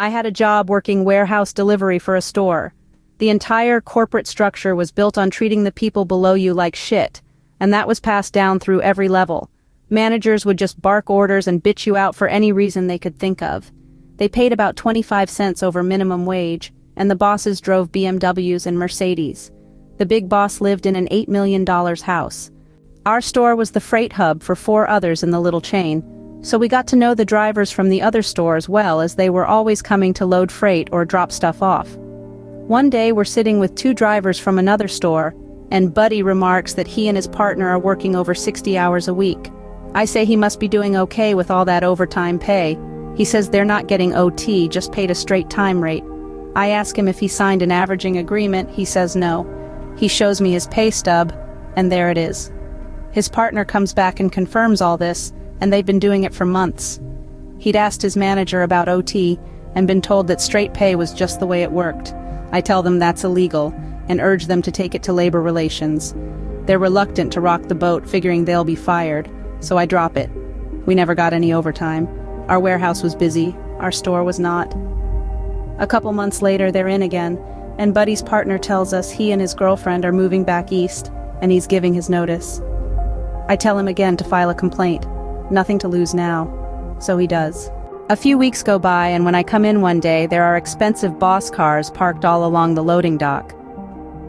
I had a job working warehouse delivery for a store. The entire corporate structure was built on treating the people below you like shit, and that was passed down through every level. Managers would just bark orders and bitch you out for any reason they could think of. They paid about 25 cents over minimum wage, and the bosses drove BMWs and Mercedes. The big boss lived in an $8 million house. Our store was the freight hub for 4 others in the little chain, so we got to know the drivers from the other stores well, as they were always coming to load freight or drop stuff off. One day we're sitting with 2 drivers from another store, and Buddy remarks that he and his partner are working over 60 hours a week. I say he must be doing okay with all that overtime pay. He says they're not getting OT, just paid a straight time rate. I ask him if he signed an averaging agreement. He says no. He shows me his pay stub, and there it is. His partner comes back and confirms all this, and they've been doing it for months. He'd asked his manager about OT, and been told that straight pay was just the way it worked. I tell them that's illegal, and urge them to take it to labor relations. They're reluctant to rock the boat, figuring they'll be fired, so I drop it. We never got any overtime. Our warehouse was busy, our store was not. A couple months later, they're in again, and Buddy's partner tells us he and his girlfriend are moving back east, and he's giving his notice. I tell him again to file a complaint. Nothing to lose now. So he does. A few weeks go by, and when I come in one day, there are expensive boss cars parked all along the loading dock.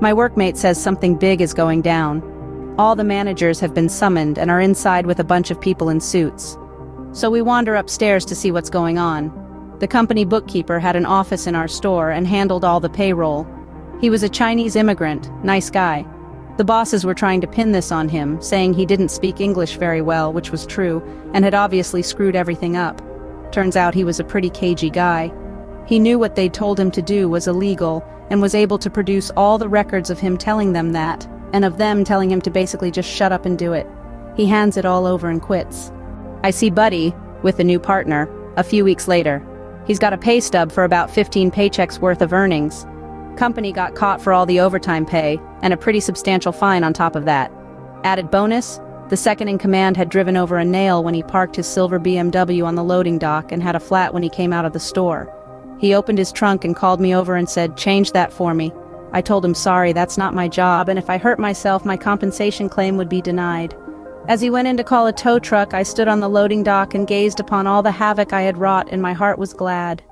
My workmate says something big is going down. All the managers have been summoned and are inside with a bunch of people in suits. So we wander upstairs to see what's going on. The company bookkeeper had an office in our store and handled all the payroll. He was a Chinese immigrant, nice guy. The bosses were trying to pin this on him, saying he didn't speak English very well, which was true, and had obviously screwed everything up. Turns out he was a pretty cagey guy. He knew what they'd told him to do was illegal, and was able to produce all the records of him telling them that, and of them telling him to basically just shut up and do it. He hands it all over and quits. I see Buddy, with the new partner, a few weeks later. He's got a pay stub for about 15 paychecks worth of earnings. Company got caught for all the overtime pay, and a pretty substantial fine on top of that. Added bonus, the second in command had driven over a nail when he parked his silver BMW on the loading dock and had a flat when he came out of the store. He opened his trunk and called me over and said, "Change that for me." I told him sorry, that's not my job, and if I hurt myself, my compensation claim would be denied. As he went in to call a tow truck, I stood on the loading dock and gazed upon all the havoc I had wrought, and my heart was glad.